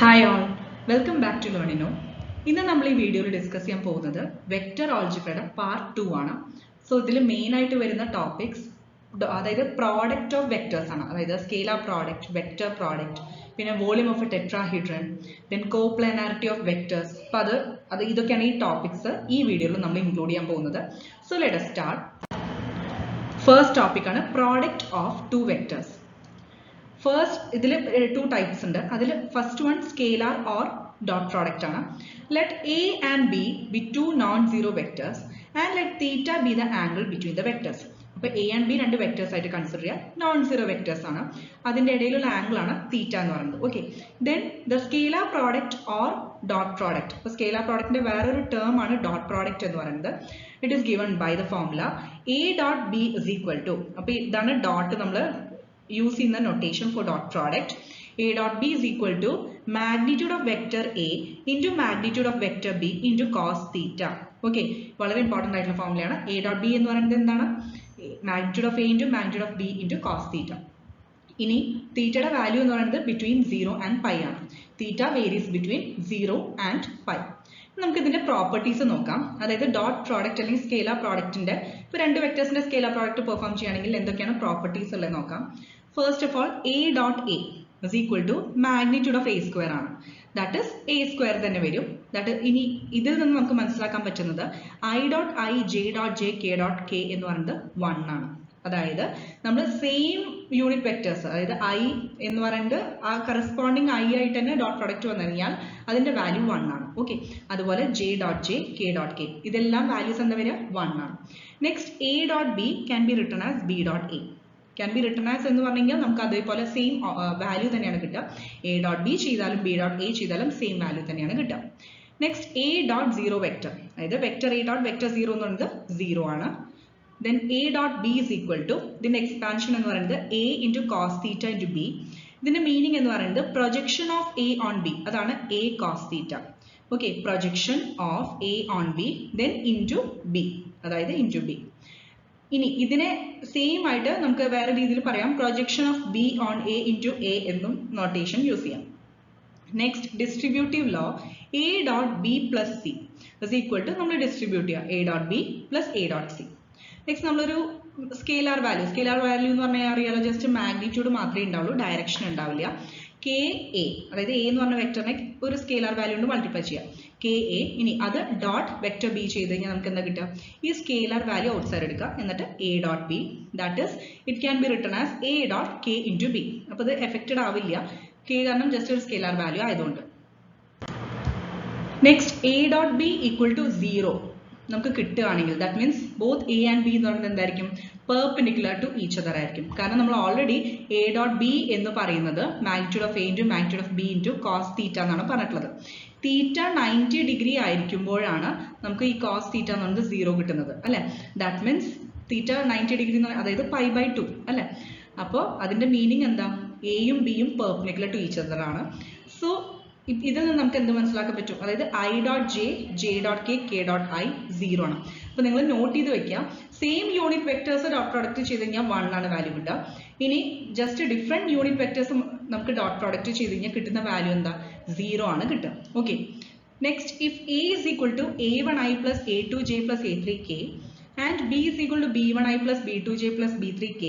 Hi all, welcome back to Learnino. ഇന്ന് നമ്മൾ ഈ വീഡിയോയിൽ ഡിസ്കസ് ചെയ്യാൻ പോകുന്നത് വെക്റ്റർ ആൾജിബ്രയുടെ പാർട്ട് 2 ആണ്. സോ ഇതിൽ മെയിൻ ആയിട്ട് വരുന്ന ടോപ്പിക്സ് അതായത് പ്രോഡക്റ്റ് ഓഫ് വെക്ടേഴ്സ് ആണ്. അതായത് സ്കേലാർ പ്രോഡക്റ്റ്, വെക്റ്റർ പ്രോഡക്റ്റ്, പിന്നെ volume of a tetrahedron, then coplanarity of vectors. അപ്പോൾ ഇതൊക്കെയാണ് ഈ ടോപ്പിക്സ് ഈ വീഡിയോയിൽ നമ്മൾ ഇൻക്ലൂഡ് ചെയ്യാൻ പോകുന്നത്. So let us start. First topic ആണ് product of two vectors. First ഇതിൽ ടു ടൈപ്സ് ഉണ്ട്. അതിൽ first one scalar or dot product ആണ്. Let A and B be two non zero vectors and let theta be the angle between the vectors. അപ്പോൾ A and B രണ്ട് vectors ആയിട്ട് consider ചെയ്യാം. Non zero vectors ആണ്. അതിൻ്റെ ഇടയിലുള്ള angle ആണ് theta എന്ന് പറയുന്നത്. Okay, then the scalar product or dot product. അപ്പോൾ സ്കേലാർ പ്രോഡക്റ്റിന്റെ വേറൊരു ടേം ആണ് ഡോട്ട് പ്രോഡക്റ്റ് എന്ന് പറയുന്നത്. It is given by the formula A dot B is equal to, അപ്പോൾ ഇതാണ് ഡോട്ട് നമ്മൾ use in the notation for dot product. A dot B is equal to magnitude of vector A into magnitude of vector B into cos theta. Okay, വളരെ important ആയിട്ടുള്ള ഫോർമുലയാണ്. A dot B എന്ന് പറയുന്നത് എന്താണ്? Magnitude of A into magnitude of B into cos theta. ഇനി തീറ്റയുടെ value എന്ന് പറയുന്നത് between 0 and pi ആണ്. തീറ്റ വേരീസ് ബിറ്റ്വീൻ 0 ആൻഡ് പൈ. നമുക്ക് ഇതിന്റെ പ്രോപ്പർട്ടീസ് നോക്കാം. അതായത് ഡോട്ട് പ്രോഡക്റ്റ് അല്ലെങ്കിൽ സ്കേലാർ പ്രോഡക്റ്റിന്റെ ഇപ്പോൾ രണ്ട് വെക്ടേഴ്സിന്റെ സ്കേലാർ പ്രോഡക്റ്റ് പെർഫോം ചെയ്യുകയാണെങ്കിൽ എന്തൊക്കെയാണ് പ്രോപ്പർട്ടീസ് ഉള്ളത് നോക്കാം. First of all A dot A is equal to magnitude of A square ആണ്. ദാറ്റ് ഇസ് എ സ്ക്വയർ തന്നെ വരും. ദാറ്റ് ഇനി ഇതിൽ നിന്ന് നമുക്ക് മനസ്സിലാക്കാൻ പറ്റുന്നത് I dot I J dot J K dot K എന്ന് പറയുന്നത് 1 ആണ്. അതായത് നമ്മൾ സെയിം യൂണിറ്റ് വെക്ടേഴ്സ്, അതായത് ഐ എന്ന് പറയുന്നത് ആ കറസ്പോണ്ടിങ് ഐ ആയിട്ട് തന്നെ ഡോട്ട് പ്രൊഡക്റ്റ് വന്നു കഴിഞ്ഞാൽ അതിന്റെ വാല്യൂ 1 ആണ്. ഓക്കെ, അതുപോലെ J dot J K dot K ഇതെല്ലാം വാല്യൂസ് എന്താ വരിക 1 ആണ്. Next A dot B can be written as B dot A. Can be written as എന്ന് പറഞ്ഞു കഴിഞ്ഞാൽ നമുക്ക് അതേപോലെ സെയിം വാല്യൂ തന്നെയാണ് കിട്ടുക. എ ഡോട്ട് ബി ചെയ്താലും ബി ഡോട്ട് എ ചെയ്താലും സെയിം വാല്യൂ തന്നെയാണ് കിട്ടുക. Next A dot zero vector, അതായത് vector A dot vector zero എന്ന് പറയുന്നത് 0 ആണ്. Then a dot b is equal to ഇതിന്റെ എക്സ്പാൻഷൻ എന്ന് പറയുന്നത് a into cos theta into b. ഇതിന്റെ മീനിങ് എന്ന് പറയുന്നത് projection of a on b, അതാണ് a cos theta. Okay, projection of a on b then into b, അതായത് into b. ഇനി ഇതിനെ സെയിം ആയിട്ട് നമുക്ക് വേറെ രീതിയിൽ പറയാം, projection of b on a into a എന്നും നോട്ടേഷൻ യൂസ് ചെയ്യാം. Next distributive law a dot b plus c is equal to നമ്മൾ ഡിസ്ട്രിബ്യൂട്ട് ചെയ്യുക a dot b plus a dot c. Next നമ്മളൊരു സ്കേലാർ വാല്യൂ എന്ന് പറഞ്ഞാൽ അറിയാലോ, just magnitude മാത്രമേ ഉണ്ടാവുള്ളൂ, ഡയറക്ഷൻ ഉണ്ടാവില്ല. കെ എ, അതായത് എ എന്ന് പറഞ്ഞ വെക്ടറിനെ ഒരു സ്കേലാർ വാല്യൂ കൊണ്ട് മൾട്ടിപ്ലൈ ചെയ്യാം, കെ എ. ഇനി അത് ഡോട്ട് വെക്ടർ ബി ചെയ്ത് കഴിഞ്ഞാൽ നമുക്ക് എന്താ കിട്ടുക? ഈ സ്കേലാർ വാല്യൂ ഔട്ട് സൈഡ് എടുക്കുക, എന്നിട്ട് A dot B, that is it can be written as A dot K into B. അപ്പോൾ ഇത് എഫക്റ്റഡ് ആവില്ല, കെ കാരണം ജസ്റ്റ് ഒരു സ്കേലാർ വാല്യൂ ആയതുകൊണ്ട്. Next A dot B equal to 0 നമുക്ക് കിട്ടുകയാണെങ്കിൽ that means both A and B എന്ന് പറയുന്നത് എന്തായിരിക്കും? പെർപെൻഡിക്കുലർ ടു ഈച്ച് അതർ ആയിരിക്കും. കാരണം നമ്മൾ ഓൾറെഡി എ ഡോട്ട് ബി എന്ന് പറയുന്നത് magnitude of A into magnitude of B into cos theta എന്നാണ് പറഞ്ഞിട്ടുള്ളത്. തീറ്റ 90 ഡിഗ്രി ആയിരിക്കുമ്പോഴാണ് നമുക്ക് ഈ കോസ് തീറ്റ എന്ന് പറയുന്നത് 0 കിട്ടുന്നത്, അല്ലെ? ദാറ്റ് മീൻസ് തീറ്റ 90 ഡിഗ്രി എന്ന് അതായത് π/2 അല്ലെ? അപ്പോൾ അതിന്റെ മീനിങ് എന്താ? എയും ബിയും പെർപെൻഡിക്കുലർ ടു ഈച്ച് അതർ ആണ്. സോ ഇതിൽ നിന്ന് നമുക്ക് എന്ത് മനസ്സിലാക്കാൻ പറ്റും? അതായത് I dot J, J dot K, K dot I 0 ആണ്. അപ്പോൾ നിങ്ങൾ നോട്ട് ചെയ്ത് വെക്കുക, same unit vectors dot product ചെയ്ത് കഴിഞ്ഞാൽ 1 ആണ് വാല്യൂ കിട്ടുക. ഇനി ജസ്റ്റ് ഡിഫറെന്റ് യൂണിറ്റ് വെക്ടേഴ്സ് നമുക്ക് ഡോട്ട് പ്രോഡക്റ്റ് ചെയ്ത് കഴിഞ്ഞാൽ കിട്ടുന്ന വാല്യൂ എന്താ? 0 ആണ് കിട്ടുക. Okay, next if A is equal to a1i plus a2j plus a3k and B is equal to b1i plus b2j plus b3k,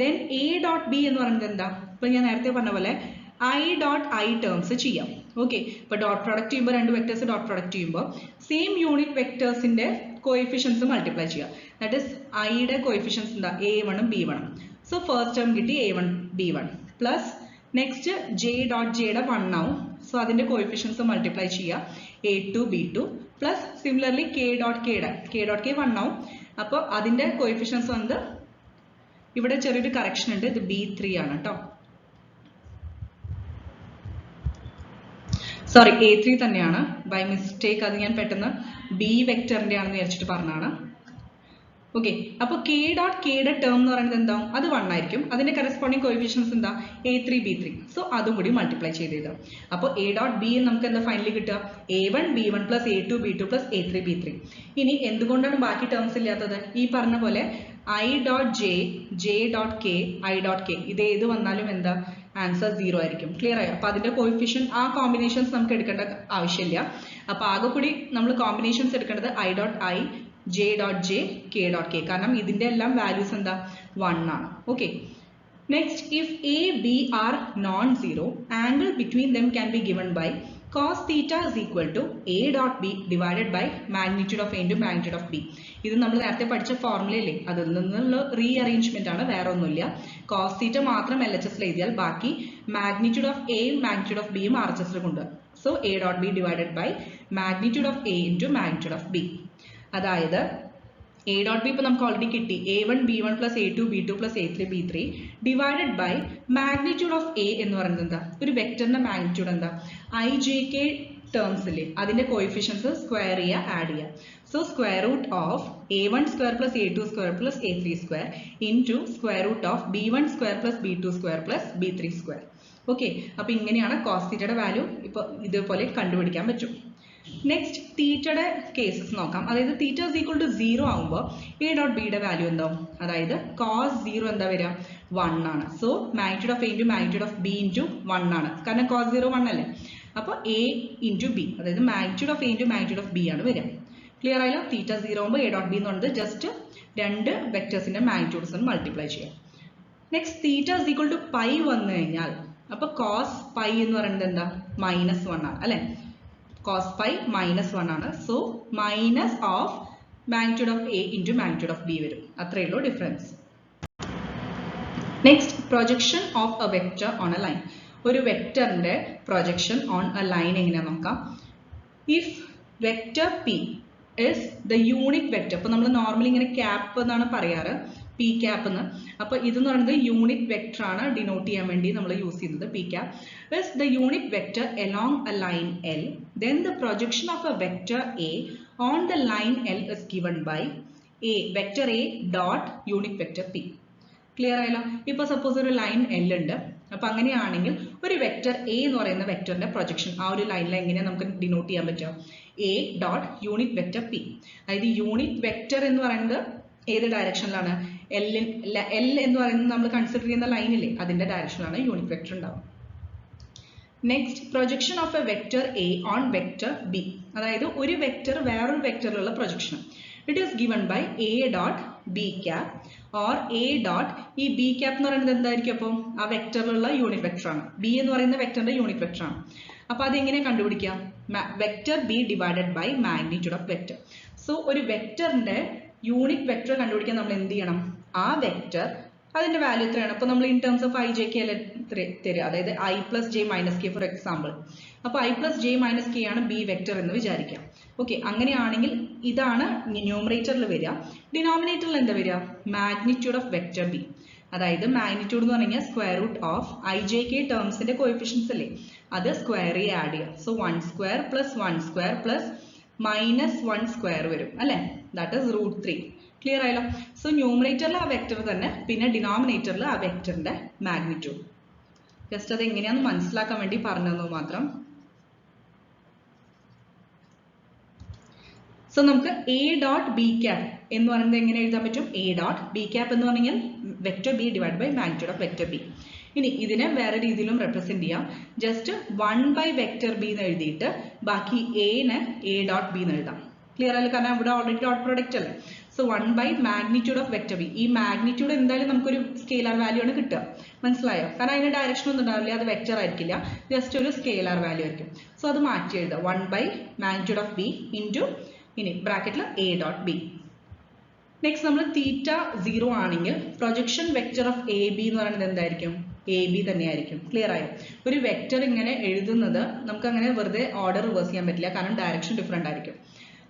then A dot B എന്ന് പറയുന്നത് എന്താ? ഇപ്പൊ ഞാൻ നേരത്തെ പറഞ്ഞ പോലെ ഐ ഡോട്ട് ഐ ടേംസ് ചെയ്യാം. ഓക്കെ, ഇപ്പൊ ഡോട്ട് പ്രോഡക്റ്റ് ചെയ്യുമ്പോൾ രണ്ട് വെക്ടേഴ്സ് ഡോട്ട് പ്രോഡക്റ്റ് ചെയ്യുമ്പോൾ സെയിം യൂണിറ്റ് വെക്ടേഴ്സിന്റെ കോഎഫിഷ്യൻസ് മൾട്ടിപ്ലൈ ചെയ്യുക. ദാറ്റ് ഇസ് ഐയുടെ കോഎഫിഷ്യൻസ് എന്താ? a1ഉം b1ഉം. സോ ഫസ്റ്റ് ടേം കിട്ടി a1 b1 plus next J dot ജെയുടെ 1 ആവും. സോ അതിന്റെ കോഎഫിഷ്യൻസ് മൾട്ടിപ്ലൈ ചെയ്യുക, a2 b2 plus similarly K dot K 1 ആവും. അപ്പോൾ അതിന്റെ കോഎഫിഷ്യൻസ് വന്നത് ഇവിടെ ചെറിയൊരു കറക്ഷൻ ഉണ്ട്, ഇത് b3 ആണ് കേട്ടോ. സോറി, a3 തന്നെയാണ്, ബൈ മിസ്റ്റേക്ക് അത് ഞാൻ പെട്ടെന്ന് ബി വെക്ടറിന്റെ ആണെന്ന് വിചാരിച്ചിട്ട് പറഞ്ഞാണ്. ഓക്കെ, അപ്പോൾ കെ ഡോട്ട് കെയുടെ ടേം എന്ന് പറയുന്നത് എന്താവും? അത് 1 ആയിരിക്കും. അതിന്റെ കറസ്പോണ്ടിങ് കോഎഫിഷ്യൻസ് എന്താ? a3 b3. സോ അതും കൂടി മൾട്ടിപ്ലൈ ചെയ്ത് അപ്പോൾ എ ഡോട്ട് ബി നമുക്ക് എന്താ ഫൈനലി കിട്ടുക? a1 b1 plus a2 b2 plus a3 b3. ഇനി എന്തുകൊണ്ടാണ് ബാക്കി ടേംസ് ഇല്ലാത്തത്? ഈ പറഞ്ഞ പോലെ I dot J, J dot K, I dot K ഇത് ഏത് വന്നാലും എന്താ? ആൻസർ 0 ആയിരിക്കും. ക്ലിയർ ആയോ? അപ്പൊ അതിന്റെ കോയിഫിഷ്യൻ ആ കോമ്പിനേഷൻസ് നമുക്ക് എടുക്കേണ്ട ആവശ്യമില്ല. അപ്പൊ ആകെ കൂടി നമ്മൾ കോമ്പിനേഷൻസ് എടുക്കേണ്ടത് i dot I, j dot J, k dot K. കാരണം ഇതിന്റെ എല്ലാം വാല്യൂസ് എന്താ 1 ആണ്. Okay. Next, if A, B are non-zero, angle between them can be given by cos theta is equal to A dot B divided by magnitude of A into magnitude of B. ഇത് നമ്മൾ നേരത്തെ പഠിച്ച ഫോർമുലയില്ലേ, അതിൽ നിന്നുള്ള rearrangement ആണ്, വേറെ ഒന്നുമില്ല. Cos theta മാത്രം LHS എഴുതിയാൽ ബാക്കി മാഗ്നിറ്റ്യൂഡ് ഓഫ് എയും മാഗ്നിറ്റ്യൂഡ് ഓഫ് ബിയും RHS കൊണ്ടുവരും. So A dot B divided by magnitude of A into magnitude of B. അതായത് A dot B ഇപ്പോൾ നമുക്ക് ഓൾറെഡി കിട്ടി, A1 B1 plus A2 B2 plus A3 B3 divided by magnitude of A എന്ന് പറയുന്നത് എന്താ, ഒരു വെക്ടറിന്റെ മാഗ്നിറ്റ്യൂഡ് എന്താ, IJK ടേംസ് ഇല്ലേ, അതിന്റെ കോയിഫിഷ്യൻസ് സ്ക്വയർ ചെയ്യുക, ആഡ് ചെയ്യുക. So square root of A1 square plus A2 square plus A3 square into square root of B1 square plus B2 square plus B3 square. Okay. അപ്പൊ ഇങ്ങനെയാണ് cos തീറ്റയുടെ value ഇപ്പൊ ഇതുപോലെ കണ്ടുപിടിക്കാൻ പറ്റും. നെക്സ്റ്റ് തീറ്റയുടെ കേസസ് നോക്കാം. അതായത് തീറ്റ ഇസ് ഈക്വൽ ടു 0 ആകുമ്പോൾ എ ഡോട്ട് ബിയുടെ വാല്യൂ എന്താവും, അതായത് കോസ് 0 എന്താ വരിക, 1 ആണ്. So magnitude of A into magnitude of B into 1 ആണ്, കാരണം കോസ് 0 1 അല്ലേ. അപ്പോൾ എ ഇൻറ്റു ബി, അതായത് magnitude of A into magnitude of B ആണ് വരിക. ക്ലിയർ ആയല്ലോ? തീറ്റ 0 ആകുമ്പോൾ എ ഡോട്ട് ബി എന്ന് പറയുന്നത് ജസ്റ്റ് രണ്ട് വെക്ടേഴ്സിന്റെ മാഗ്നിറ്റ്യൂഡ്സ് മൾട്ടിപ്ലൈ ചെയ്യാം. Next theta is equal to pi വന്നു കഴിഞ്ഞാൽ അപ്പൊ കോസ് പൈ എന്ന് പറയുന്നത് എന്താ, -1 ആണ് അല്ലെ. cos pi -1 ആണ്. So minus of magnitude of A into magnitude of B വരും. അത്രയേ ഉള്ളൂ difference. Next projection of a vector on A line. ഒരു വെക്ടറിന്റെ പ്രൊജക്ഷൻ ഓൺ എ ലൈൻ എങ്ങനെയാ നോക്കാം. If vector P is the unit vector, ഇപ്പൊ നമ്മൾ നോർമലി ഇങ്ങനെ ക്യാപ്പ് എന്നാണ് പറയാറ്, പി ക്യാപ്പ് എന്ന്. അപ്പൊ ഇതെന്ന് പറയുന്നത് യൂണിറ്റ് വെക്ടർ ആണ് ഡിനോട്ട് ചെയ്യാൻ വേണ്ടി നമ്മൾ യൂസ് ചെയ്യുന്നത്. P cap is the unit vector along a line L, then the projection of a vector A on the line L is given by A vector A dot unit vector P. Clear ആയല്ലോ? ഇപ്പൊ suppose ഒരു line L ഉണ്ട്. അപ്പൊ അങ്ങനെയാണെങ്കിൽ ഒരു vector A എന്ന് പറയുന്ന വെക്ടറിന്റെ പ്രൊജക്ഷൻ ആ ഒരു ലൈനിൽ എങ്ങനെയാണ് നമുക്ക് ഡിനോട്ട് ചെയ്യാൻ പറ്റുക, A dot unit vector P. അതായത് യൂണിറ്റ് വെക്ടർ എന്ന് പറയുന്നത് ഏത് ഡയറക്ഷനിലാണ്, L എന്ന് പറയുന്നത് നമ്മൾ കൺസിഡർ ചെയ്യുന്ന ലൈനില്ലേ, അതിന്റെ ഡയറക്ഷനിലാണ് യൂണിറ്റ് വെക്ടർ ഉണ്ടാവുക. Next projection of a vector A on vector B, അതായത് ഒരു വെക്ടർ വേറൊരു വെക്ടറിലുള്ള പ്രൊജക്ഷൻ. It is given by A dot B cap or A dot, ഈ ബി ക്യാപ് എന്ന് പറയുന്നത് എന്തായിരിക്കും, അപ്പം ആ വെക്ടറിലുള്ള യൂണിറ്റ് വെക്ടർ ആണ്. ബി എന്ന് പറയുന്ന വെക്ടറിന്റെ യൂണിറ്റ് വെക്ടർ ആണ്. അപ്പൊ അതെങ്ങനെ കണ്ടുപിടിക്കാം, vector B divided by magnitude of vector. So ഒരു വെക്ടറിന്റെ യൂണിറ്റ് വെക്ടർ കണ്ടുപിടിക്കാൻ നമ്മൾ എന്ത് ചെയ്യണം, ആ വെക്ടർ അതിന്റെ വാല്യൂ എത്രയാണ്. അപ്പൊ നമ്മൾ ഇൻ ടേംസ് ഓഫ് IJK അല്ലെ തരിക, അതായത് I plus J minus K for example. അപ്പൊ I plus J minus K ആണ് ബി വെക്ടർ എന്ന് വിചാരിക്കാം. ഓക്കെ. അങ്ങനെയാണെങ്കിൽ ഇതാണ് ന്യൂമറേറ്ററിൽ വരിക. ഡിനോമിനേറ്ററിൽ എന്താ വരിക, മാഗ്നിറ്റ്യൂഡ് ഓഫ് വെക്ടർ ബി. അതായത് മാഗ്നിറ്റ്യൂഡ് എന്ന് പറഞ്ഞാൽ സ്ക്വയർ റൂട്ട് ഓഫ് IJK ടേംസിന്റെ കോഎഫിഷ്യൻസ് അല്ലേ, അത് സ്ക്വയർ ആഡ് ചെയ്യാം. So 1 square plus 1 square plus -1 square വരും അല്ലെ, ദാറ്റ് ഈസ് √3. ക്ലിയർ ആയല്ലോ? സോ ന്യൂമറേറ്ററിൽ ആ വെക്ടർ തന്നെ, പിന്നെ ഡിനോമിനേറ്ററിൽ ആ വെക്ടറിന്റെ മാഗ്നിറ്റ്യൂഡ്. ജസ്റ്റ് അത് എങ്ങനെയാന്ന് മനസ്സിലാക്കാൻ വേണ്ടി പറഞ്ഞത് മാത്രം. സോ നമുക്ക് എ ഡോട്ട് ബി ക്യാപ് എന്ന് പറയുന്നത് എങ്ങനെ എഴുതാൻ പറ്റും, എ ഡോട്ട് ബി ക്യാപ് എന്ന് പറഞ്ഞാൽ vector B divide by magnitude of vector B. ഇനി ഇതിനെ വേറെ രീതിയിലും റെപ്രസെന്റ് ചെയ്യാം. ജസ്റ്റ് 1 ബൈ വെക്ടർ ബി എന്ന് എഴുതിയിട്ട് ബാക്കി എനെ എ ഡോട്ട് ബി എന്ന് എഴുതാം. ക്ലിയർ ആയാലും, കാരണം ഇവിടെ ഓൾറെഡി ഡോട്ട് പ്രോഡക്റ്റ് അല്ലേ. So 1 by magnitude of vector B. ഈ മാഗ്നിറ്റ്യൂഡ് എന്തായാലും നമുക്കൊരു സ്കെയിലാർ വാല്യൂ ആണ് കിട്ടുക, മനസ്സിലായോ? കാരണം അതിന്റെ ഡയറക്ഷൻ ഒന്നും ഉണ്ടാവില്ല, അത് വെക്ടർ ആയിരിക്കില്ല, ജസ്റ്റ് ഒരു സ്കെയിലാർ വാല്യൂ ആയിരിക്കും. സോ അത് മാറ്റി എഴുതുക, 1 by magnitude of B into ഇനി ബ്രാക്കറ്റിൽ എ ഡോട്ട് ബി. നെക്സ്റ്റ് നമ്മൾ തീറ്റ 0 ആണെങ്കിൽ projection vector of A B എന്ന് പറയുന്നത് എന്തായിരിക്കും, എ ബി തന്നെയായിരിക്കും. ക്ലിയർ ആയോ? ഒരു വെക്ടർ ഇങ്ങനെ എഴുതുന്നത് നമുക്ക് അങ്ങനെ വെറുതെ ഓർഡർ റിവേഴ്സ് ചെയ്യാൻ പറ്റില്ല, കാരണം ഡയറക്ഷൻ ഡിഫറെന്റ് ആയിരിക്കും.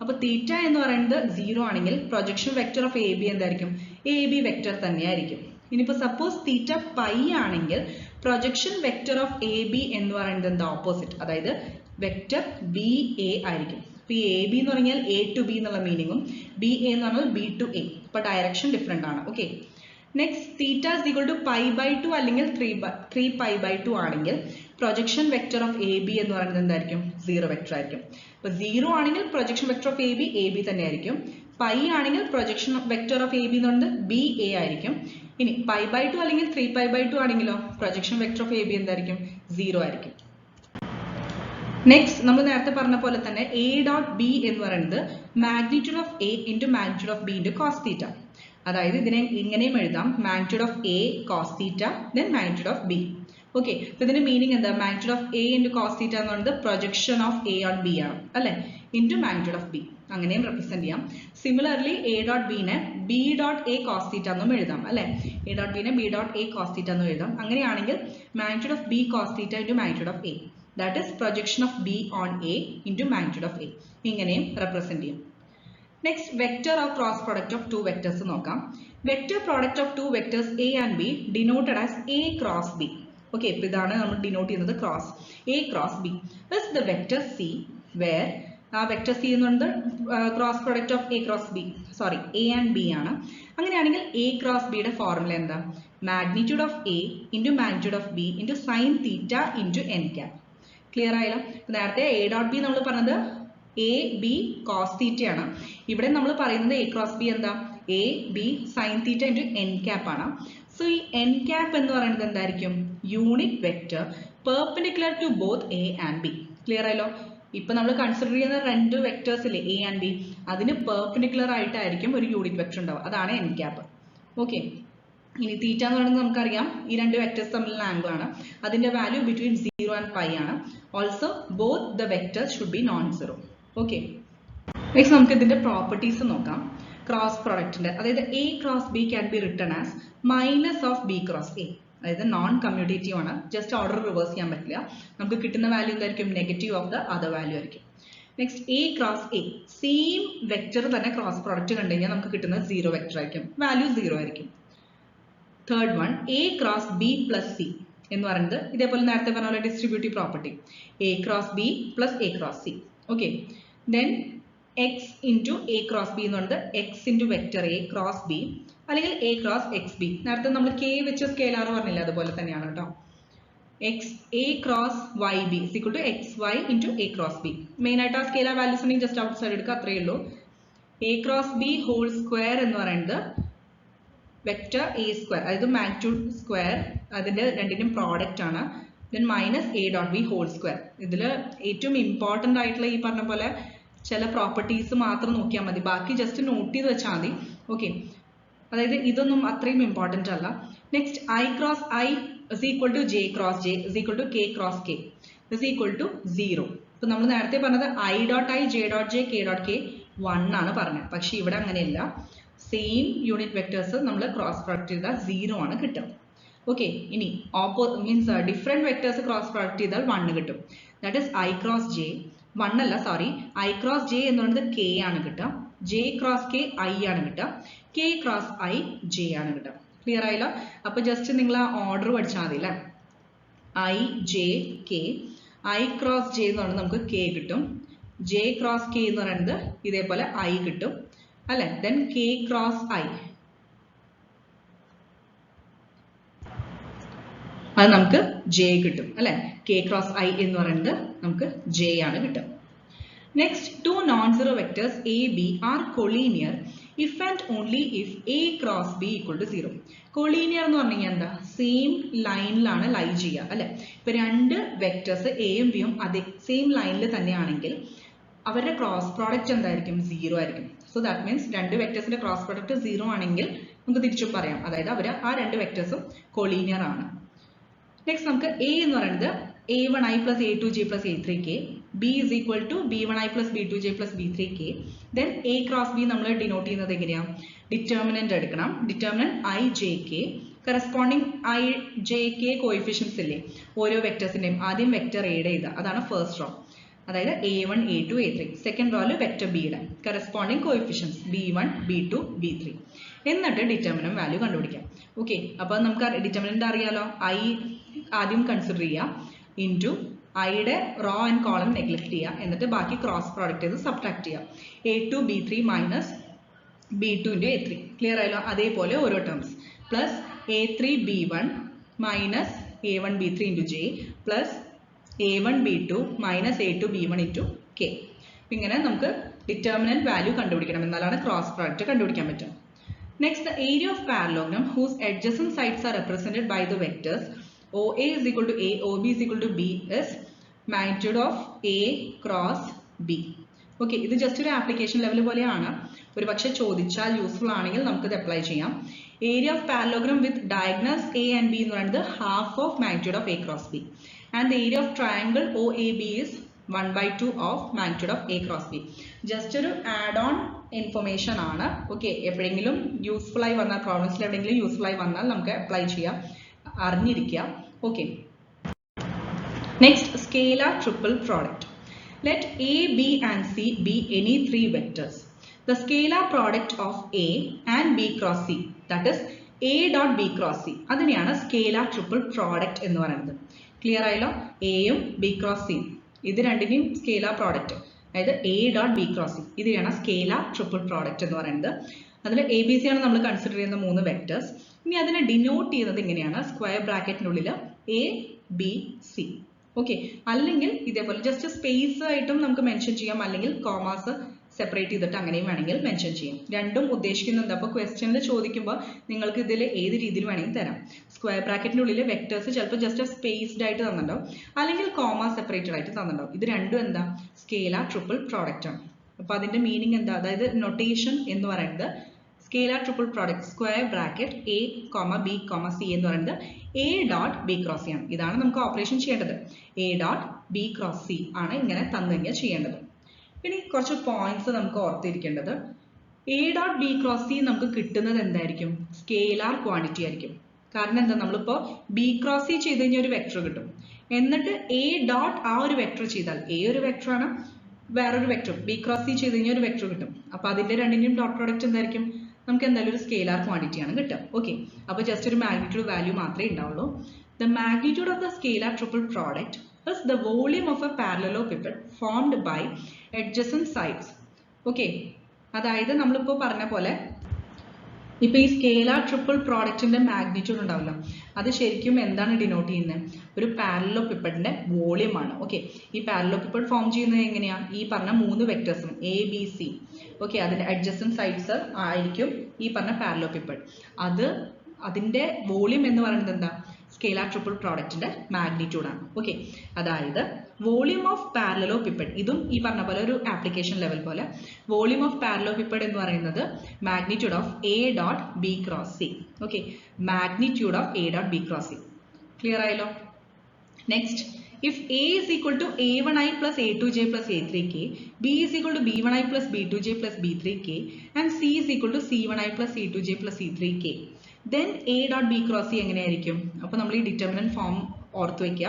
അപ്പൊ തീറ്റ എന്ന് പറയുന്നത് 0 ആണെങ്കിൽ projection vector of A B എന്തായിരിക്കും, എ ബി വെക്ടർ തന്നെയായിരിക്കും. ഇനിയിപ്പോ സപ്പോസ് തീറ്റ പൈ ആണെങ്കിൽ projection vector of A B എന്ന് പറയുന്നത് എന്താ, ഓപ്പോസിറ്റ്, അതായത് വെക്ടർ ബി എ ആയിരിക്കും. അപ്പൊ ഈ എ ബി എന്ന് പറഞ്ഞാൽ എ ടു ബി എന്നുള്ള മീനിങ്ങും ബി എ എന്ന് പറഞ്ഞാൽ ബി ടു എ. അപ്പൊ ഡയറക്ഷൻ ഡിഫറെന്റ് ആണ്. Okay. Next theta is equal to pi by 2 അല്ലെങ്കിൽ 3 പൈ ബൈ 2 ആണെങ്കിൽ projection vector of A B എന്ന് പറയുന്നത് എന്തായിരിക്കും? 0 വെക്ടർ ആയിരിക്കും. അപ്പോൾ 0 ആണെങ്കിൽ projection vector of A B തന്നെ ആയിരിക്കും. പൈ ആണെങ്കിൽ projection vector of A B എന്ന് പറയുന്നത് ബി എ ആയിരിക്കും. ഇനി പൈ ബൈ 2 അല്ലെങ്കിൽ 3 പൈ ബൈ 2 ആണെങ്കിലോ projection vector of A B എന്തായിരിക്കും? 0 ആയിരിക്കും. നെക്സ്റ്റ് നമ്മൾ നേരത്തെ പറഞ്ഞ പോലെ തന്നെ എ ഡോട്ട് ബി എന്ന് പറയുന്നത് magnitude of A into magnitude of B into cos theta. അതായത് ഇതിനെ ഇങ്ങനെയും എഴുതാം, magnitude of A cos theta then magnitude of B. Okay, അപ്പോൾ ഇതിന്റെ മീനിങ് എന്താ? Magnitude of A into cos theta എന്ന് പറയുന്നത് projection of A on B ആണ് അല്ലെ, ഇൻറ്റു മാഗ്നിറ്റ്യൂഡ് ഓഫ് ബി. അങ്ങനെയും റെപ്രസെന്റ് ചെയ്യാം. സിമിലർലി എ ഡോട്ട് ബിനെ B dot A cos theta എന്നും എഴുതാം അല്ലെ, എ ഡോട്ട് ബിനെ B dot A cos theta എന്നും എഴുതാം. അങ്ങനെയാണെങ്കിൽ magnitude of B cos theta into magnitude of A, that is projection of B on A into magnitude of A. ഇങ്ങനെയും represent ചെയ്യും. Next, vector or cross product of two vectors നോക്കാം. Vector product of two vectors A and B denoted as A cross B. Okay, ഇപ്പോൾ ഇതാണ് നമ്മൾ denote ചെയ്യുന്നത് cross. A cross B is the vector C where vector C എന്ന് പറയുന്നത് cross product of A cross B. Sorry, A and B ആണ്. അങ്ങനെയാണെങ്കിൽ A cross B യുടെ formula എന്താ? Magnitude of A into magnitude of B into sin theta into n cap. Clear ആയല്ലോ? നേരത്തെ A dot B നമ്മൾ പറഞ്ഞത് A B cos തീറ്റ ആണ്. ഇവിടെ നമ്മൾ പറയുന്നത് എ ക്രോസ് ബി എന്താ? A B sine theta into N cap ആണ്. സോ ഈ എൻ ക്യാപ്പ് എന്ന് പറയുന്നത് എന്തായിരിക്കും? Unit vector perpendicular to both A and B. Clear ആയല്ലോ? ഇപ്പൊ നമ്മൾ കൺസിഡർ ചെയ്യുന്ന രണ്ട് വെക്ടേഴ്സ് ഇല്ലേ, എ ആൻഡ് ബി, അതിന് പെർപെൻഡിക്കുലർ ആയിട്ടായിരിക്കും ഒരു യൂണിറ്റ് വെക്ടർ ഉണ്ടാവുക. അതാണ് എൻ ക്യാപ്പ്. ഓക്കെ, ഇനി തീറ്റ എന്ന് പറയുന്നത് നമുക്കറിയാം ഈ രണ്ട് വെക്ടേഴ്സ് തമ്മിലുള്ള ആംഗിൾ ആണ്. അതിന്റെ വാല്യൂ ബിറ്റ്വീൻ 0 ആൻഡ് പൈ ആണ്. Also both the vectors should be non zero. Okay, next നമുക്ക് ഇതിന്റെ പ്രോപ്പർട്ടീസ് നോക്കാം. ക്രോസ് പ്രോഡക്റ്റിന്റെ, അതായത് A cross B can be written as minus of B cross A. അതായത് നോൺ കമ്മ്യൂട്ടേറ്റീവ് ആണ്, ജസ്റ്റ് ഓർഡർ റിവേഴ്സ് ചെയ്യാൻ പറ്റില്ല. നമുക്ക് കിട്ടുന്ന വാല്യൂ എന്തായിരിക്കും? Negative of the other value ആയിരിക്കും. Next A cross A, same vector തന്നെ ക്രോസ് പ്രോഡക്റ്റ് കണ്ടു കഴിഞ്ഞാൽ നമുക്ക് കിട്ടുന്നത് 0 വെക്ടർ ആയിരിക്കും, വാല്യൂ 0 ആയിരിക്കും. Third one A cross B plus C എന്ന് പറയുന്നത് ഇതേപോലെ നേരത്തെ പറഞ്ഞ പോലെ distributive property, A cross B plus A cross C. Okay, then X into A cross B എന്ന് പറയുന്നത് X into vector A cross B അല്ലെങ്കിൽ എ ക്രോസ് എക്സ് ബി. നേരത്തെ നമ്മൾ കെ വെച്ച് സ്കെയിലാർ പറഞ്ഞില്ല, അതുപോലെ തന്നെയാണ് കേട്ടോ. X A cross Y B is equal to X Y into A cross B. Main ആയിട്ട് ആ സ്കെയിലാർ വാല്യൂസ് ഉണ്ടെങ്കിൽ ജസ്റ്റ് ഔട്ട് സൈഡ് എടുക്കുക, അത്രയേ ഉള്ളൂ. A cross B whole square എന്ന് പറയുന്നത് വെക്ടർ എ സ്ക്വയർ, അതായത് മാഗ്നിറ്റ്യൂഡ് സ്ക്വയർ, അതിന്റെ രണ്ടിനും പ്രോഡക്റ്റ് ആണ്. Then minus A dot B whole square. ഇതിൽ ഏറ്റവും ഇമ്പോർട്ടൻ്റ് ആയിട്ടുള്ള ഈ പറഞ്ഞ പോലെ ചില പ്രോപ്പർട്ടീസ് മാത്രം നോക്കിയാൽ മതി, ബാക്കി ജസ്റ്റ് നോട്ട് ചെയ്ത് വെച്ചാൽ മതി. ഓക്കെ, അതായത് ഇതൊന്നും അത്രയും ഇമ്പോർട്ടൻ്റ് അല്ല. Next I cross I is equal to J cross J is equal to K cross K is equal to 0. ഇപ്പൊ നമ്മൾ നേരത്തെ പറഞ്ഞത് I dot I J dot J K dot K 1 ആണ് പറഞ്ഞത്, പക്ഷെ ഇവിടെ അങ്ങനെയല്ല. സെയിം യൂണിറ്റ് വെക്ടേഴ്സ് നമ്മൾ ക്രോസ് പ്രൊഡക്റ്റ് ചെയ്താൽ 0 ആണ് കിട്ടും. ഓക്കെ, ഇനി means different vectors cross product ചെയ്താൽ 1 കിട്ടും. That is I cross J, 1 അല്ല സോറി, ഐ ക്രോസ് ജെ എന്ന് പറയുന്നത് കെ ആണ് കിട്ടുക, ജെ ക്രോസ് കെ ഐ ആണ് കിട്ടുക, കെ ക്രോസ് ഐ ജെ ആണ് കിട്ടുക. ക്ലിയർ ആയല്ലോ? അപ്പൊ ജസ്റ്റ് നിങ്ങൾ ആ ഓർഡർ പഠിച്ചാൽ മതി അല്ലേ. I J K, I cross J എന്ന് പറയുന്നത് നമുക്ക് കെ കിട്ടും, ജെ ക്രോസ് കെ എന്ന് പറയുന്നത് ഇതേപോലെ ഐ കിട്ടും അല്ലെ. ദെൻ കെ ക്രോസ് ഐ, അത് നമുക്ക് ജെ കിട്ടും അല്ലെ. കെ ക്രോസ് ഐ എന്ന് പറയുന്നത് നമുക്ക് ജെ ആണ് കിട്ടും. Next, two non zero vectors A B are collinear if and only if A cross B equal to 0. Collinear എന്ന് പറഞ്ഞു കഴിഞ്ഞാൽ എന്താ? സെയിം ലൈനിലാണ് ലൈ ചെയ്യുക അല്ലെ. ഇപ്പൊ രണ്ട് വെക്ടേഴ്സ് എയും ബിയും അതേ സെയിം ലൈനിൽ തന്നെയാണെങ്കിൽ അവരുടെ ക്രോസ് പ്രോഡക്റ്റ് എന്തായിരിക്കും? 0 ആയിരിക്കും. സോ ദാറ്റ് മീൻസ് രണ്ട് വെക്ടേഴ്സിന്റെ ക്രോസ് പ്രോഡക്റ്റ് 0 ആണെങ്കിൽ നമുക്ക് തിരിച്ചും പറയാം, അതായത് അവർ ആ രണ്ട് വെക്ടേഴ്സും കൊളീനിയർ ആണ്. നെക്സ്റ്റ് നമുക്ക് എ എന്ന് പറയുന്നത് a1i plus a2j plus a3k, b is equal to b1i plus b2j plus b3k. then a cross b നമ്മൾ ഡിനോട്ട് ചെയ്യുന്നത് എങ്ങനെയാണ്? ഡിറ്റർമിനന്റ് എടുക്കണം, determinant i j k, corresponding i j k coefficients ഇല്ലേ ഓരോ വെക്ടേഴ്സിന്റെയും, ആദ്യം വെക്ടർ എയുടെ എഴുതുക, അതാണ് ഫസ്റ്റ് റോ. അതായത് a1 a2 a3. സെക്കൻഡ് റോയില് വെക്ടർ ബിയുടെ corresponding coefficients b1 b2 b3. എന്നിട്ട് ഡിറ്റർമിനന്റ് വാല്യൂ കണ്ടുപിടിക്കാം. ഓക്കെ, അപ്പോൾ നമുക്ക് ഡിറ്റർമിനന്റ് അറിയാലോ, i ആദ്യം കൺസിഡർ ചെയ്യുക ഇൻറ്റു ഐയുടെ റോ ആൻഡ് കോളം നെഗ്ലക്ട് ചെയ്യുക, എന്നിട്ട് ബാക്കി ക്രോസ് പ്രോഡക്റ്റ് ചെയ്ത് സബ്ട്രാക്ട് ചെയ്യുക. a2 b3 minus b2 into a3. Clear ആയല്ലോ? അതേപോലെ ഓരോ terms plus a3b1 minus a1b3 into J plus a1b2 minus a2b1 into K. ഇങ്ങനെ നമുക്ക് ഡിറ്റർമിനന്റ് വാല്യൂ കണ്ടുപിടിക്കണം, എന്നാലാണ് ക്രോസ് പ്രോഡക്റ്റ് കണ്ടുപിടിക്കാൻ പറ്റും. Next, the area of parallelogram whose adjacent sides are represented by the vectors OA is equal to A, OB is equal to B is magnitude of A cross B. Okay, ഇത് just ഒരു application level പോലെയാണ്. ഒരു പക്ഷെ ചോദിച്ചാൽ useful ആണെങ്കിൽ നമുക്കിത് apply ചെയ്യാം. Area of parallelogram with diagonals A and B എന്ന് പറയുന്നത് half of magnitude of A cross B and the area of triangle O A B is 1/2 of magnitude of A cross B. Just ഒരു add on information ആണ്. Okay, എപ്പോഴെങ്കിലും useful ആയി വന്നാൽ, പ്രോബ്ലംസിൽ എവിടെയെങ്കിലും useful ആയി വന്നാൽ നമുക്ക് അപ്ലൈ ചെയ്യാം, അറിഞ്ഞിരിക്കുക. Okay, next, scalar triple product. Let A, B and C be any three vectors. The scalar product of A and B cross C, that is A dot B cross C, അതിനെയാണ് scalar triple product എന്ന് പറയുന്നത്. Clear ആയല്ലോ? എയും B cross സിയും, ഇത് രണ്ടിനെയും scalar product, അതായത് A dot B cross C, ഇതിനെയാണ് സ്കേലാർ ട്രിപ്പിൾ പ്രോഡക്റ്റ് എന്ന് പറയുന്നത്. അതിൽ എ ബി സി ആണ് നമ്മൾ കൺസിഡർ ചെയ്യുന്ന 3 വെക്ടേഴ്സ്. ഇനി അതിനെ ഡിനോട്ട് ചെയ്യുന്നത് ഇങ്ങനെയാണ്, സ്ക്വയർ ബ്രാക്കറ്റിനുള്ളിൽ എ ബി സി. ഓക്കെ, അല്ലെങ്കിൽ ഇതേപോലെ ജസ്റ്റ് സ്പേസ് ആയിട്ടും നമുക്ക് മെൻഷൻ ചെയ്യാം, അല്ലെങ്കിൽ കോമാസ് സെപ്പറേറ്റ് ചെയ്തിട്ട് അങ്ങനെയും വേണമെങ്കിൽ മെൻഷൻ ചെയ്യാം. രണ്ടും ഉദ്ദേശിക്കുന്നുണ്ട്. അപ്പോൾ ക്വസ്റ്റ്യനിൽ ചോദിക്കുമ്പോൾ നിങ്ങൾക്ക് ഇതിൽ ഏത് രീതിയിൽ വേണമെങ്കിൽ തരാം. സ്ക്വയർ ബ്രാക്കറ്റിനുള്ളിൽ വെക്ടേഴ്സ് ചിലപ്പോൾ ജസ്റ്റ് സ്പേസ്ഡ് ആയിട്ട് തന്നിട്ടുണ്ടാവും, അല്ലെങ്കിൽ കോമ സെപ്പറേറ്റഡ് ആയിട്ട് തന്നിട്ടുണ്ടാവും. ഇത് രണ്ടും എന്താ? സ്കേലാർ ട്രിപ്പിൾ പ്രോഡക്റ്റ് ആണ്. അപ്പോൾ അതിന്റെ മീനിങ് എന്താ? അതായത് നൊട്ടേഷൻ എന്ന് പറയുന്നത് scalar triple product square bracket A comma B comma C എന്ന് പറയുന്നത് A dot B cross C ആണ്. ഇതാണ് നമുക്ക് ഓപ്പറേഷൻ ചെയ്യേണ്ടത്. A dot B cross C ആണ് ഇങ്ങനെ തന്നു കഴിഞ്ഞാൽ ചെയ്യേണ്ടത്. ഇനി കുറച്ച് പോയിന്റ്സ് നമുക്ക് ഓർത്തിരിക്കേണ്ടത്, A dot B cross C നമുക്ക് കിട്ടുന്നത് എന്തായിരിക്കും? സ്കേലാർ ക്വാണ്ടിറ്റി ആയിരിക്കും. കാരണം എന്താ? നമ്മളിപ്പോൾ ബി ക്രോസ് സി ചെയ്ത് കഴിഞ്ഞാൽ ഒരു വെക്ടർ കിട്ടും, എന്നിട്ട് എ ഡോട്ട് ആ ഒരു വെക്ടർ ചെയ്താൽ, എ ഒരു വെക്ടറാണ്, വേറൊരു വെക്ടർ ബി ക്രോസ് സി ചെയ്ത് കഴിഞ്ഞാൽ ഒരു വെക്ടർ കിട്ടും. അപ്പൊ അതിന്റെ രണ്ടിന്റെയും ഡോട്ട് പ്രോഡക്റ്റ് എന്തായിരിക്കും? നമുക്ക് എന്തായാലും ഒരു സ്കേലാർ ക്വാണ്ടിറ്റി ആണ് കിട്ടുക. ഓക്കെ, അപ്പൊ ജസ്റ്റ് ഒരു മാഗ്നിറ്റ്യൂഡ് വാല്യൂ മാത്രമേ ഉണ്ടാവുള്ളൂ. The magnitude of the scalar triple product is the volume of a parallelepiped formed by adjacent sides. Okay, അതായത് നമ്മളിപ്പോൾ പറഞ്ഞ പോലെ ഇപ്പൊ ഈ സ്കേലാർ ട്രിപ്പിൾ പ്രോഡക്റ്റിന്റെ മാഗ്നിറ്റ്യൂഡ് ഉണ്ടാവല്ലോ, അത് ശരിക്കും എന്താണ് ഡിനോട്ട് ചെയ്യുന്നത്? ഒരു പാരലലോപിപ്പഡിന്റെ വോളിയം ആണ്. ഓക്കെ, ഈ പാരലലോപിപ്പഡ് ഫോം ചെയ്യുന്നത് എങ്ങനെയാ? ഈ പറഞ്ഞ 3 വെക്ടേഴ്സും എ ബി സി, ഓക്കെ, അതിന്റെ അഡ്ജസന്റ് സൈഡ്സ് ആയിരിക്കും ഈ പറഞ്ഞ പാരലലോപിപ്പഡ്. അതിന്റെ വോളിയം എന്ന് പറയുന്നത് എന്താ? സ്കേലാർ ട്രിപ്പിൾ പ്രോഡക്റ്റിന്റെ മാഗ്നിറ്റ്യൂഡ് ആണ്. ഓക്കെ, അതായത് വോളിയം ഓഫ് പാരലലോപിപ്പഡ്, ഇതും ഈ പറഞ്ഞ പോലെ ഒരു ആപ്ലിക്കേഷൻ ലെവൽ പോലെ, വോളിയം ഓഫ് പാരലലോപിപ്പഡ് എന്ന് പറയുന്നത് magnitude of A dot B cross C. Okay, magnitude of A dot B cross C. Clear ആയല്ലോ? Next, if A is equal to A1i plus A2j plus A3k, B is equal to B1i plus B2j plus B3k, and C is equal to C1i plus C2j plus C3k, then A dot B cross C എങ്ങനെയായിരിക്കും? അപ്പോൾ നമ്മൾ ഈ determinant form ഓർത്ത് വയ്ക്കുക.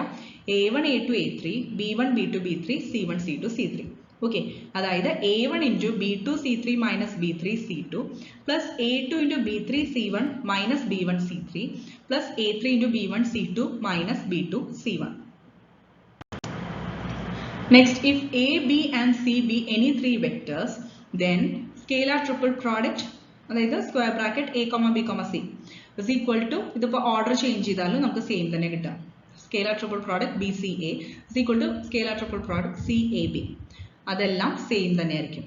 A1 A2 A3, B1 B2 B3, C1 C2 C3. Okay, അതായത് A1 into B2 C3 minus B3 C2 plus A2 into B3 C1 minus B1 C3 plus A3 into B1 C2 minus B2 C1. Next, if A, B and C be any 3 vectors, then scalar triple product, അതായത് square bracket A comma B comma C is equal to, ഇതിപ്പോൾ order change ചെയ്താലും നമുക്ക് same തന്നെ കിട്ടാം. Scalar triple product B C A is equal to scalar triple product C A B, അതെല്ലാം same തന്നെ ആയിരിക്കും.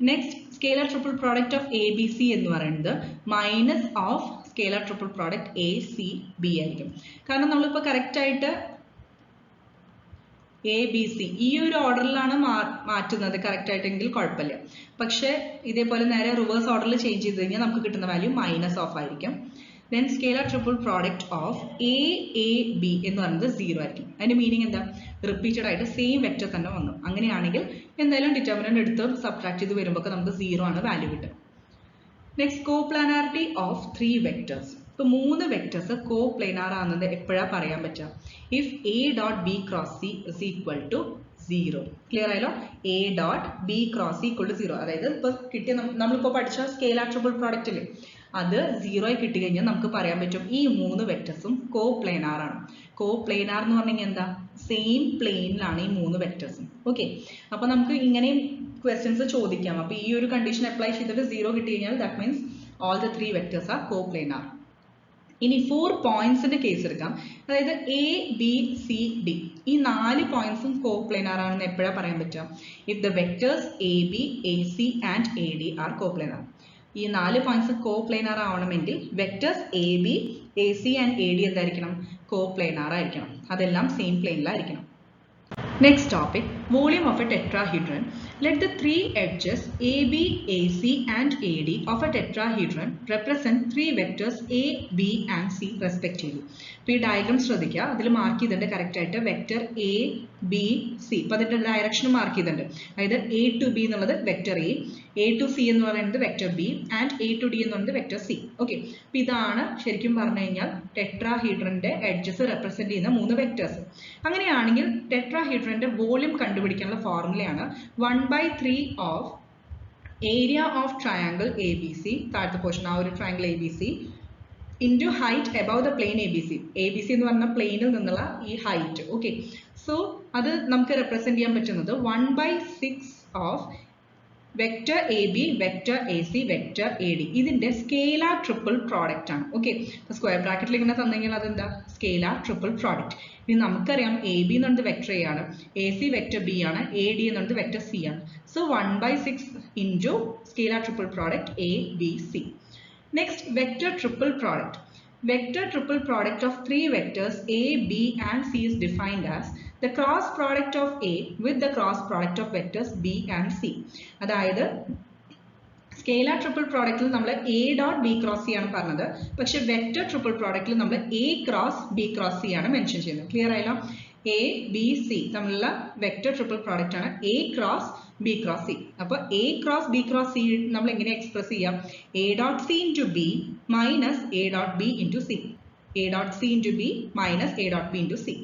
Next, scalar triple product of A B C എന്ന് പറയുന്നത് minus of scalar triple product A C B ആയിരിക്കും. കാരണം നമ്മളിപ്പോൾ correct ആയിട്ട് A B C ഈ ഒരു ഓർഡറിലാണ് മാറ്റുന്നത് കറക്റ്റ് ആയിട്ടെങ്കിൽ കുഴപ്പമില്ല. പക്ഷെ ഇതേപോലെ നേരെ റിവേഴ്സ് ഓർഡറിൽ ചേഞ്ച് ചെയ്ത് കഴിഞ്ഞാൽ നമുക്ക് കിട്ടുന്ന വാല്യൂ മൈനസ് ഓഫ് ആയിരിക്കും. Then scalar triple product of A A B എന്ന് പറയുന്നത് 0 ആയിരിക്കും. അതിന്റെ മീനിങ് എന്താ? റിപ്പീറ്റഡ് ആയിട്ട് സെയിം വെക്ടർ തന്നെ വന്നു. അങ്ങനെയാണെങ്കിൽ എന്തായാലും ഡിറ്റർമിനന്റ് എടുത്ത് സബ്ട്രാക്ട് ചെയ്ത് വരുമ്പോൾ നമുക്ക് 0 ആണ് വാല്യൂ കിട്ടുക. Next, coplanarity of 3 vectors. ഇപ്പൊ 3 വെക്ടേഴ്സ് കോപ്ലാനാർ ആണെന്ന് എപ്പോഴാണ് പറയാൻ പറ്റുക? If A dot B cross C is equal to 0. Clear ആയല്ലോ? A dot B cross C equal to 0. അതായത് ഇപ്പൊ കിട്ടിയ നമ്മളിപ്പോ പഠിച്ച സ്കേലാർ ട്രിപ്പിൾ പ്രോഡക്റ്റ് അല്ലേ, അത് 0 ആയി കിട്ടി കഴിഞ്ഞാൽ നമുക്ക് പറയാൻ പറ്റും ഈ 3 വെക്ടേഴ്സും കോപ്ലാനാർ ആണ്. കോപ്ലാനാർ എന്ന് പറഞ്ഞാൽ എന്താ? സെയിം പ്ലെയിനിലാണ് ഈ 3 വെക്ടേഴ്സും. ഓക്കെ, അപ്പൊ നമുക്ക് ഇങ്ങനെയും ക്വസ്റ്റ്യൻസ് ചോദിക്കാം. അപ്പൊ ഈ ഒരു കണ്ടീഷൻ അപ്ലൈ ചെയ്തിട്ട് 0 കിട്ടി കഴിഞ്ഞാൽ that means all the 3 vectors are coplanar. ഇനി 4 പോയിന്റ്സിന്റെ കേസ് എടുക്കാം. അതായത് എ ബി സി ഡി ഈ 4 പോയിന്റ്സും കോപ്ലാനാർ ആണെന്ന് എപ്പോഴാണ് പറയാൻ പറ്റുക? If the vectors A B A C and A D are coplanar. ഈ 4 പോയിന്റ്സ് കോപ്ലാനാർ ആവണമെങ്കിൽ vectors A B A C and A D എന്തായിരിക്കണം? കോപ്ലാനാർ ആയിരിക്കണം. അതെല്ലാം സെയിം പ്ലെയിനിലായിരിക്കണം. Next topic, volume of a tetrahedron. Let the three edges AB, AC and AD of a tetrahedron represent three vectors A, B and C respectively. ഇപ്പോൾ ഈ diagram ശ്രദ്ധിക്കുക. അതിൽ mark ചെയ്തിട്ടുണ്ട് correct ആയിട്ട് വെക്ടർ എ ബി സി. അപ്പോൾ അതിൻ്റെ direction mark ചെയ്തിട്ടുണ്ട്. അതായത് എ ടു ബി എന്നുള്ളത് വെക്ടർ എ ടു സി എന്ന് പറയുന്നത് vector B and A to D എന്ന് പറയുന്നത് വെക്ടർ സി. ഓക്കെ, അപ്പോൾ ഇതാണ് ശരിക്കും പറഞ്ഞു കഴിഞ്ഞാൽ ടെട്രാഹീഡ്രന്റെ എഡ്ജസ് റെപ്രസെന്റ് ചെയ്യുന്ന 3 വെക്ടേഴ്സ്. അങ്ങനെയാണെങ്കിൽ ടെട്രാഹീഡ്രന്റെ വോളിയം കണ്ടുപിടിക്കാനുള്ള ഫോർമുലയാണ് 1/3 of area of triangle A B C, താഴത്തെ പോർഷൻ ആ ഒരു triangle A B C into height above the plain A B C. A B C എന്ന് പറഞ്ഞ പ്ലെയിനിൽ നിന്നുള്ള ഈ ഹൈറ്റ്. ഓക്കെ, സോ അത് നമുക്ക് റെപ്രസെന്റ് ചെയ്യാൻ പറ്റുന്നത് 1/6 of vector A B vector A C vector A D. ഇതിന്റെ സ്കേലാർ ട്രിപ്പിൾ പ്രോഡക്റ്റ് ആണ്. ഓക്കെ, സ്ക്വയർ ബ്രാക്കറ്റിൽ ഇങ്ങനെ തന്നെങ്കിൽ അതെന്താ? Scalar triple product. ഇനി നമുക്കറിയാം എ ബി എന്ന് പറയുന്നത് വെക്ടർ എ ആണ്, എ സി വെക്ടർ ബി ആണ്, എ ഡി എന്ന് പറയുന്നത് വെക്ടർ സി ആണ്. So 1/6 into scalar triple product A B C. Next, vector triple product. Vector triple product of three vectors A, B and C is defined as the cross product of A with the cross product of vectors B and C. അതായത് scalar triple പ്രോഡക്റ്റിൽ നമ്മൾ A dot B cross C ആണ് പറഞ്ഞത്. പക്ഷെ vector triple പ്രോഡക്റ്റിൽ നമ്മൾ A cross B cross C ആണ് mention ചെയ്യുന്നത്. ക്ലിയർ ആയല്ലോ? എ ബി സി തമ്മിലുള്ള വെക്ടർ ട്രിപ്പിൾ പ്രോഡക്റ്റ് ആണ് A cross B cross C. അപ്പോൾ A cross B cross C നമ്മൾ എങ്ങനെ എക്സ്പ്രസ് ചെയ്യാം? A dot C into B minus A dot B into C. A dot C into B minus A dot B into C.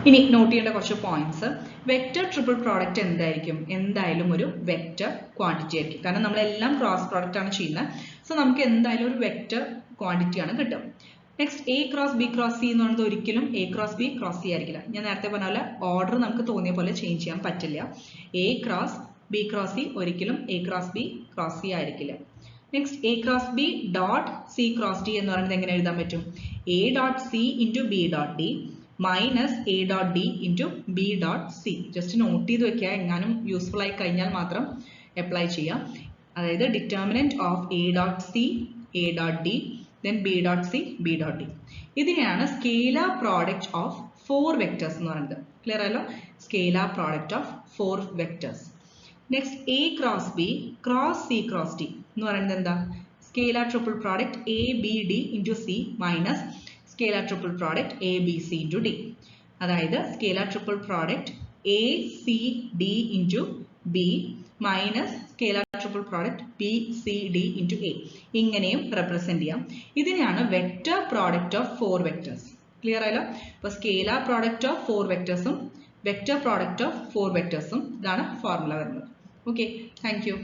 ഇനി not ചെയ്യേണ്ട കുറച്ച് points. Vector triple product എന്തായിരിക്കും? എന്തായാലും ഒരു vector quantity ആയിരിക്കും. കാരണം നമ്മളെല്ലാം ക്രോസ് പ്രോഡക്റ്റ് ആണ് ചെയ്യുന്നത്. സോ നമുക്ക് എന്തായാലും ഒരു വെക്ടർ ക്വാണ്ടിറ്റി ആണ് കിട്ടും. Next, A cross B cross C എന്ന് പറയുന്നത് ഒരിക്കലും A cross B cross C ആയിരിക്കില്ല. ഞാൻ നേരത്തെ പറഞ്ഞ പോലെ ഓർഡർ നമുക്ക് തോന്നിയ പോലെ ചേഞ്ച് ചെയ്യാൻ പറ്റില്ല. A cross B cross C ഒരിക്കലും A cross B cross C ആയിരിക്കില്ല. Next, A cross B dot C cross D എന്ന് പറയുന്നത് എങ്ങനെ എഴുതാൻ പറ്റും? A dot C into B dot D minus A dot D into B dot C. Just note ചെയ്ത് വെക്കുക, എങ്ങാനും യൂസ്ഫുൾ ആയി കഴിഞ്ഞാൽ മാത്രം അപ്ലൈ ചെയ്യാം. അതായത് determinant of A dot C A dot D then b dot c b dot d. ഇതിനെയാണ് scalar product of 4 vectors എന്ന് പറയുന്നത്. ക്ലിയർ ആയല്ലോ? Scalar product of 4 vectors. Next, A cross B cross C cross D എന്ന് പറയുന്നത് എന്താ? Scalar triple product A B D into C minus scalar triple product A B C into D. അതായത് scalar triple product A C D into B minus scalar triple product B C D into A. ഇങ്ങനെയും represent ചെയ്യാം. ഇതിനെയാണ് vector product of 4 vectors. Clear ആയല്ലോ? അപ്പോൾ scalar product of 4 വെക്ടേഴ്സും vector product of 4 വെക്ടേഴ്സും ഇതാണ് formula വരുന്നത്. Okay, thank U.